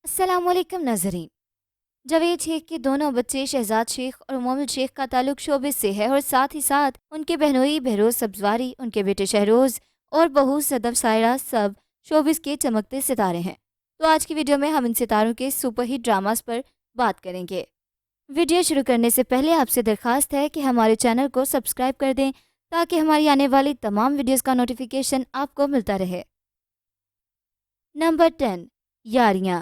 अस्सलाम वालेकुम नाज़रीन। जावेद शेख के दोनों बच्चे शहजाद शेख और मोमिल शेख का ताल्लुक शोबिस से है और साथ ही साथ उनके बहनोई बहरोज सब्जवारी, उनके बेटे शहरोज और बहू सदफ सायरा सब शोबिस के चमकते सितारे हैं। तो आज की वीडियो में हम इन सितारों के सुपरहिट ड्रामास पर बात करेंगे। वीडियो शुरू करने से पहले आपसे दरख्वास्त है कि हमारे चैनल को सब्सक्राइब कर दें ताकि हमारी आने वाली तमाम वीडियोस का नोटिफिकेशन आपको मिलता रहे। Number 10, Yaariyan.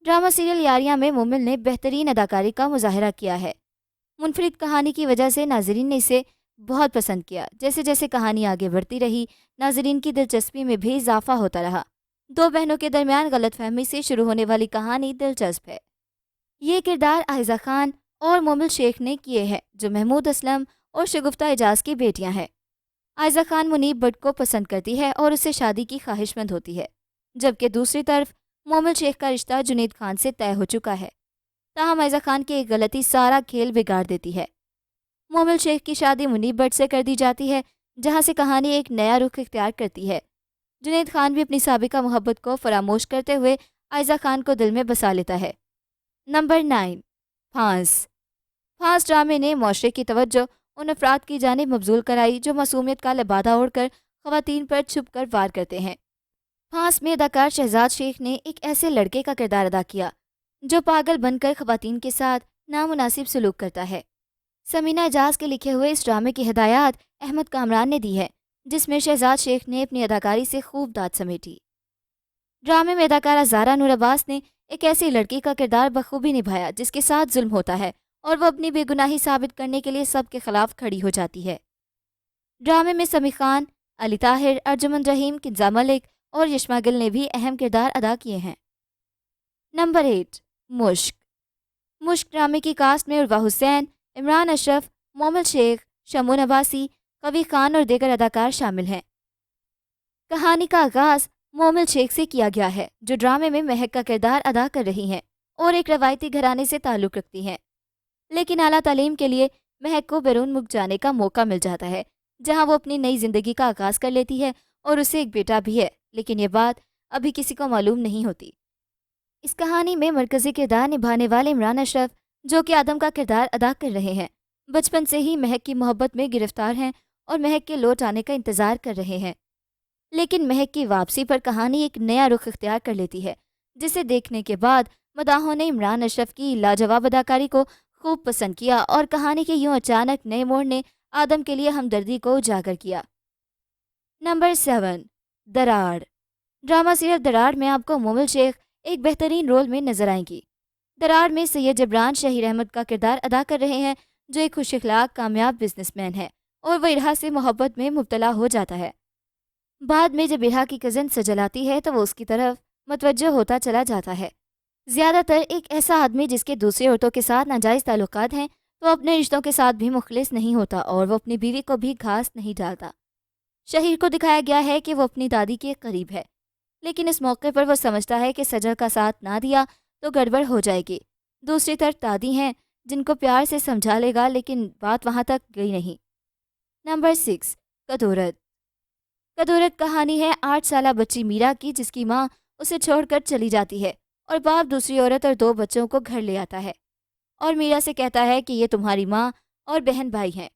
Drama serial Yaariyan में मोमिल ने बेहतरीन अदाकारी का मुजाहरा किया है। मुनफरिद कहानी की वजह से नाजरीन ने इसे बहुत पसंद किया। जैसे जैसे कहानी आगे बढ़ती रही, नाजरीन की दिलचस्पी में भी इजाफा होता रहा। दो बहनों के दरमियान गलतफहमी से शुरू होने वाली कहानी दिलचस्प है। ये किरदार आयजा खान और मोमिल शेख ने किए हैं, जो महमूद असलम और शगुफ्ता एजाज की बेटियां हैं। आयजा खान मुनीब भट्ट को पसंद करती है और उससे शादी की ख्वाहिशमंद होती है, जबकि दूसरी तरफ मोमिल शेख का रिश्ता जुनैद खान से तय हो चुका है। ताहम आयजा खान की एक गलती सारा खेल बिगाड़ देती है। मोमिल शेख की शादी मुनीब भट्ट से कर दी जाती है, जहां से कहानी एक नया रुख इख्तियार करती है। जुनैद खान भी अपनी साबिका मोहब्बत को फरामोश करते हुए आयजा खान को दिल में बसा लेता है। नंबर 9, फांस। फांस ड्रामे ने मुआशरे की तवज्जो उन अफराद की जानिब मबजूल कराई जो मासूमियत का लिबादा ओढ़कर ख़वातीन पर छुप कर वार करते हैं। फांस में अदाकार शहजाद शेख ने एक ऐसे लड़के का किरदार अदा किया जो पागल बनकर ख़वातीन के साथ नामुनासिब सलूक करता है। समीना एजाज के लिखे हुए इस ड्रामे की हिदायत अहमद कामरान ने दी है, जिसमें शहजाद शेख ने अपनी अदाकारी से खूब दाद समेटी। ड्रामे में अदाकारा ज़ारा नूर अब्बास ने एक ऐसी लड़की का किरदार बखूबी निभाया जिसके साथ जुल्म होता है और वो अपनी बेगुनाही साबित करने के लिए सबके खिलाफ खड़ी हो जाती है। ड्रामे में समी खान, अली ताहिर, अर्जुमन रहीम, किंजा मलिक और यशमा गिल ने भी अहम किरदार अदा किए हैं। नंबर 8, मुश्क। मुश्क ड्रामे की कास्ट में उर्वा हुसैन, इमरान अशरफ, मोमिल शेख, शमू नवासी, कवी खान और दीगर अदाकार शामिल हैं। कहानी का आगाज़ मोमिल शेख से किया गया है, जो ड्रामे में महक का किरदार अदा कर रही हैं और एक रवायती घराने से ताल्लुक़ रखती हैं। लेकिन आला तालीम के लिए महक को बैरून मुल्क जाने का मौका मिल जाता है, जहां वो अपनी नई ज़िंदगी का आगाज़ कर लेती है और उसे एक बेटा भी है, लेकिन ये बात अभी किसी को मालूम नहीं होती। इस कहानी में मरकज़ी किरदार निभाने वाले इमरान अशरफ, जो कि आदम का किरदार अदा कर रहे हैं, बचपन से ही महक की मोहब्बत में गिरफ्तार हैं और महक के लौट आने का इंतज़ार कर रहे हैं। लेकिन महक की वापसी पर कहानी एक नया रुख इख्तियार कर लेती है, जिसे देखने के बाद मदाहों ने इमरान अशरफ की लाजवाब अदाकारी को खूब पसंद किया और कहानी के यूं अचानक नए मोड़ ने आदम के लिए हमदर्दी को उजागर किया। नंबर 7, दरार। ड्रामा सीरियल दरार में आपको मोमिल शेख एक बेहतरीन रोल में नजर आएंगी। दरार में सैयद जबरान शहीर अहमद का किरदार अदा कर रहे हैं, जो एक खुश अखलाक कामयाब बिजनेसमैन है और वह इरहा से मोहब्बत में मुब्तला हो जाता है। बाद में जब इरहा की कज़न सजल आती है तो वो उसकी तरफ मतवज्जो होता चला जाता है। ज़्यादातर एक ऐसा आदमी जिसके दूसरी औरतों के साथ नाजायज़ ताल्लुकात हैं, तो अपने रिश्तों के साथ भी मुखलिस नहीं होता और वो अपनी बीवी को भी घास नहीं डालता। शहीर को दिखाया गया है कि वो अपनी दादी के करीब है, लेकिन इस मौके पर वो समझता है कि सजल का साथ ना दिया तो गड़बड़ हो जाएगी। दूसरी तरफ दादी हैं जिनको प्यार से समझा लेगा, लेकिन बात वहाँ तक गई नहीं। नंबर 6, कदौरत। कदौरत कहानी है 8 साला बच्ची मीरा की, जिसकी माँ उसे छोड़कर चली जाती है और बाप दूसरी औरत और 2 बच्चों को घर ले आता है और मीरा से कहता है कि ये तुम्हारी माँ और बहन भाई हैं।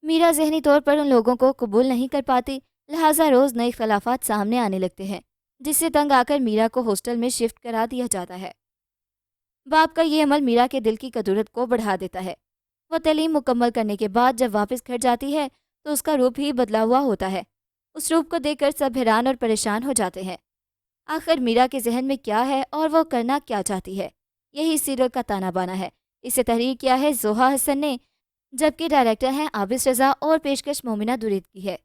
मीरा ज़हनी तौर पर उन लोगों को कबूल नहीं कर पाती, लिहाजा रोज़ नए खिलाफात सामने आने लगते हैं, जिससे तंग आकर मीरा को हॉस्टल में शिफ्ट करा दिया जाता है। बाप का ये अमल मीरा के दिल की कदूरत को बढ़ा देता है। वह तालीम मुकम्मल करने के बाद जब वापस घर जाती है तो उसका रूप ही बदला हुआ होता है। उस रूप को देखकर सब हैरान और परेशान हो जाते हैं। आखिर मीरा के जहन में क्या है और वो करना क्या चाहती है, यही सीरियल का ताना बाना है। इसे तहरीर किया है जोहा हसन ने, जबकि डायरेक्टर हैं आबिस रज़ा और पेशकश मोमिना दुरीद की है।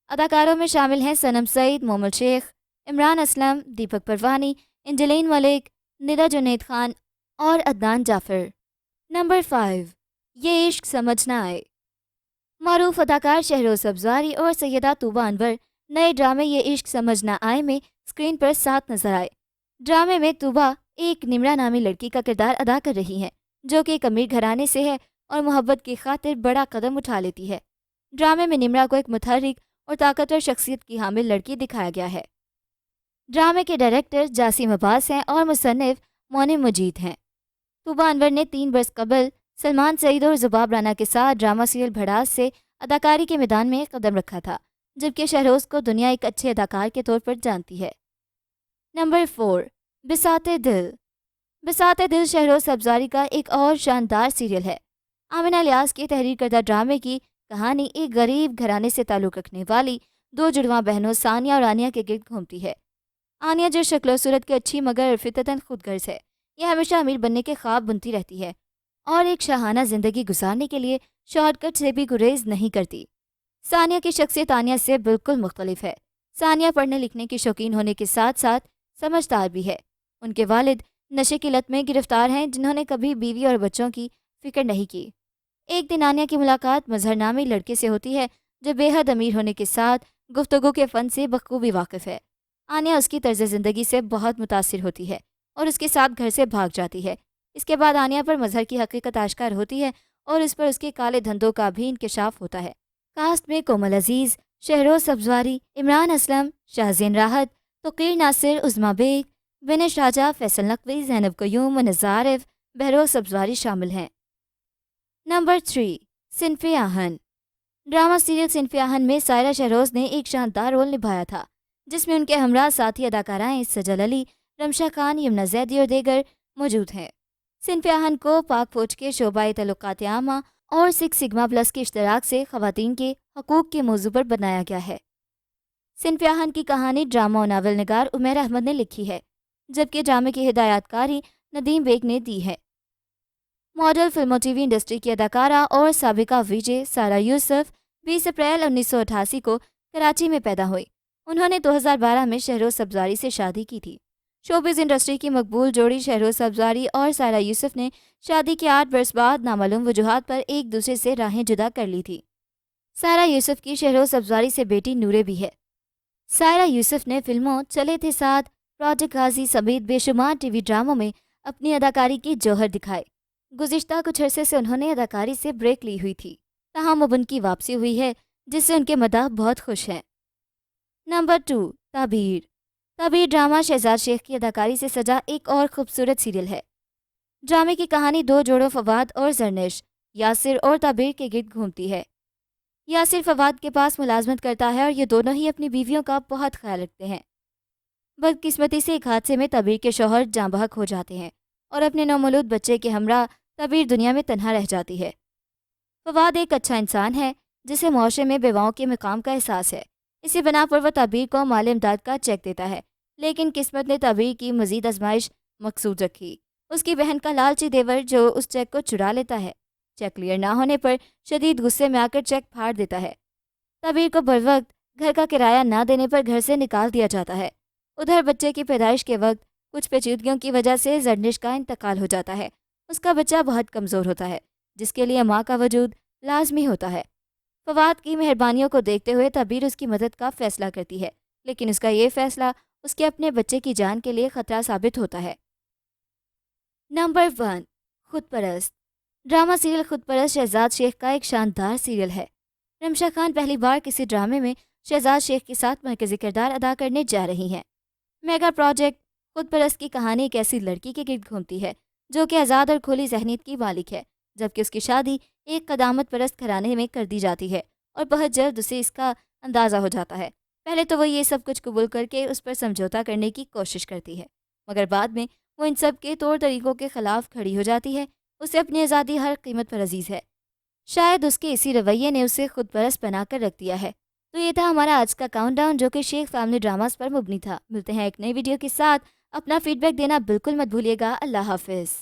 अदाकारों में शामिल हैं सनम सईद, मोमिल शेख, इमरान असलम, दीपक परवानी, एंजेलिन मलिक, निदा जुनैद खान और अदनान जाफ़र। नंबर 5, ये इश्क समझ ना आए। मारूफ अदाकार शहरोज सब्जवारी और सैयदा तूबा अनवर नए ड्रामे ये इश्क समझ ना आए में स्क्रीन पर साथ नजर आए। ड्रामे में तूबा एक निमरा नामी लड़की का किरदार अदा कर रही हैं, जो कि एक अमीर घराने से है और मोहब्बत की खातिर बड़ा कदम उठा लेती है। ड्रामे में निमरा को एक मुतहर्रिक और ताकतवर शख्सियत की हामिल लड़की दिखाया गया है। ड्रामे के डायरेक्टर जासिम अब्बास हैं और मुसन्निफ مونم مجید ہیں۔ طوبہ انور نے 3 برس قبل سلمان سعید اور زباب رانا کے ساتھ ڈرامہ سیریل بھڑاس سے اداکاری کے میدان میں قدم رکھا تھا، جبکہ شہروز کو دنیا ایک اچھے اداکار کے طور پر جانتی ہے۔ نمبر 4، بساط دل۔ بساط دل شہروز سبزاری کا ایک اور شاندار سیریل ہے۔ آمنہ الیاس کی تحریر کردہ ڈرامے کی کہانی ایک غریب گھرانے سے تعلق رکھنے والی 2 جڑواں بہنوں ثانیہ اور آنیہ کے گرد گھومتی ہے۔ آنیہ جو شکل و صورت کی اچھی مگر فطرتاً خود غرض ہے، یہ ہمیشہ امیر بننے کے خواب بنتی رہتی ہے اور ایک شاہانہ زندگی گزارنے کے لیے شارٹ کٹ سے بھی گریز نہیں کرتی۔ ثانیہ کی شخصیت آنیہ سے بالکل مختلف ہے۔ ثانیہ پڑھنے لکھنے کی شوقین ہونے کے ساتھ ساتھ سمجھدار بھی ہے۔ ان کے والد نشے کی لت میں گرفتار ہیں، جنہوں نے کبھی بیوی اور بچوں کی فکر نہیں کی۔ ایک دن آنیہ کی ملاقات مظہر نامی لڑکے سے ہوتی ہے جو بے حد امیر ہونے کے ساتھ گفتگو کے فن سے بخوبی واقف ہے۔ آنیہ اس کی طرز زندگی سے بہت متاثر ہوتی ہے اور اس کے ساتھ گھر سے بھاگ جاتی ہے۔ اس کے بعد آنیہ پر مظہر کی حقیقت آشکار ہوتی ہے اور اس پر اس کے کالے دھندوں کا بھی انکشاف ہوتا ہے۔ کاسٹ میں کومل عزیز، شہروز سبزواری، عمران اسلم، شاہزین راحت، توقیر ناصر، عظمیٰ بیگ، بنش راجہ، فیصل نقوی، زینب قیوم، منیز عارف، بہروز سبزواری شامل ہیں۔ نمبر 3، صنف آہن۔ ڈرامہ سیریل صنف آہن میں سائرہ شہروز نے ایک شاندار رول نبھایا تھا، جس میں ان کے ہمراہ ساتھی اداکارائیں سجل علی، رمشا خان، یمنا زیدی اور دیگر موجود ہیں۔ صنف آہن کو پاک فوج کے شعبۂ تعلقات عامہ اور 6 سگما پلس کے اشتراک سے خواتین کے حقوق کے موضوع پر بنایا گیا ہے۔ صنف آہن کی کہانی ڈرامہ و ناول نگار عمیر احمد نے لکھی ہے، جبکہ ڈرامے کی ہدایت کاری ندیم بیگ نے دی ہے۔ ماڈل، فلم و ٹی وی انڈسٹری کی اداکارہ اور سابقہ وی جے سارہ یوسف 20 اپریل 1988 کو کراچی میں پیدا ہوئی۔ انہوں نے 2012 میں شہروز سبزواری سے شادی کی تھی۔ شوبز انڈسٹری کی مقبول جوڑی شہروز سبزواری اور سارہ یوسف نے شادی کے 8 برس بعد نامعلوم وجوہات پر ایک دوسرے سے راہیں جدا کر لی تھی۔ سارہ یوسف کی شہروز سبزواری سے بیٹی نورے بھی ہے۔ سارہ یوسف نے فلموں چلے تھے ساتھ، پروجیکٹ غازی سمیت بے شمار ٹی وی ڈراموں میں اپنی اداکاری کی جوہر دکھائے۔ گزشتہ کچھ عرصے سے انہوں نے اداکاری سے بریک لی ہوئی تھی، تاہم اب ان کی واپسی ہوئی ہے، جس سے ان کے مداح بہت خوش ہیں۔ نمبر 2، تعبیر۔ تعبیر ڈرامہ شہزاد شیخ کی اداکاری سے سجا ایک اور خوبصورت سیریل ہے۔ ڈرامے کی کہانی 2 جوڑوں فواد اور زرنش، یاسر اور تعبیر کے گرد گھومتی ہے۔ یاسر فواد کے پاس ملازمت کرتا ہے اور یہ دونوں ہی اپنی بیویوں کا بہت خیال رکھتے ہیں۔ بدقسمتی سے ایک حادثے میں تعبیر کے شوہر جاں بحق ہو جاتے ہیں اور اپنے نومولود بچے کے ہمراہ تعبیر دنیا میں تنہا رہ جاتی ہے۔ فواد ایک اچھا انسان ہے جسے معاشرے میں بیواؤں کے مقام کا احساس ہے۔ اسی بنا پر وہ تعبیر کو مالی امداد کا چیک دیتا ہے، لیکن قسمت نے تعبیر کی مزید آزمائش مقصود رکھی۔ اس کی بہن کا لالچی دیور جو اس چیک کو چرا لیتا ہے، چیک کلیئر نہ ہونے پر شدید غصے میں آ کر چیک پھاڑ دیتا ہے۔ تعبیر کو بروقت گھر کا کرایہ نہ دینے پر گھر سے نکال دیا جاتا ہے۔ ادھر بچے کی پیدائش کے وقت کچھ پیچیدگیوں کی وجہ سے زرنش کا انتقال ہو جاتا ہے۔ اس کا بچہ بہت کمزور ہوتا ہے، جس کے لیے ماں کا وجود لازمی ہوتا ہے۔ فواد کی مہربانیوں کو دیکھتے ہوئے تعبیر اس کی مدد کا فیصلہ کرتی ہے، لیکن اس کا یہ فیصلہ اس کے اپنے بچے کی جان کے لیے خطرہ ثابت ہوتا ہے۔ نمبر 1، خود پرست۔ ڈرامہ سیریل خود پرست شہزاد شیخ کا ایک شاندار سیریل ہے۔ رمشا خان پہلی بار کسی ڈرامے میں شہزاد شیخ کے ساتھ مرکزی کردار ادا کرنے جا رہی ہیں۔ میگا پروجیکٹ خود پرست کی کہانی ایک ایسی لڑکی کے گرد گھومتی ہے جو کہ آزاد اور کھلی ذہنیت کی مالک ہے، جبکہ اس کی شادی ایک قدامت پرست گھرانے میں کر دی جاتی ہے اور بہت جلد اسے اس کا اندازہ ہو جاتا ہے۔ پہلے تو وہ یہ سب کچھ قبول کر کے اس پر سمجھوتا کرنے کی کوشش کرتی ہے، مگر بعد میں وہ ان سب کے طور طریقوں کے خلاف کھڑی ہو جاتی ہے۔ اسے اپنی آزادی ہر قیمت پر عزیز ہے۔ شاید اس کے اسی رویے نے اسے خود پرست بنا کر رکھ دیا ہے۔ تو یہ تھا ہمارا آج کا کاؤنٹ ڈاؤن جو کہ شیخ فیملی ڈراماز پر مبنی تھا۔ ملتے ہیں ایک نئی ویڈیو کے ساتھ، اپنا فیڈ بیک دینا بالکل مت بھولیے گا۔ اللہ حافظ۔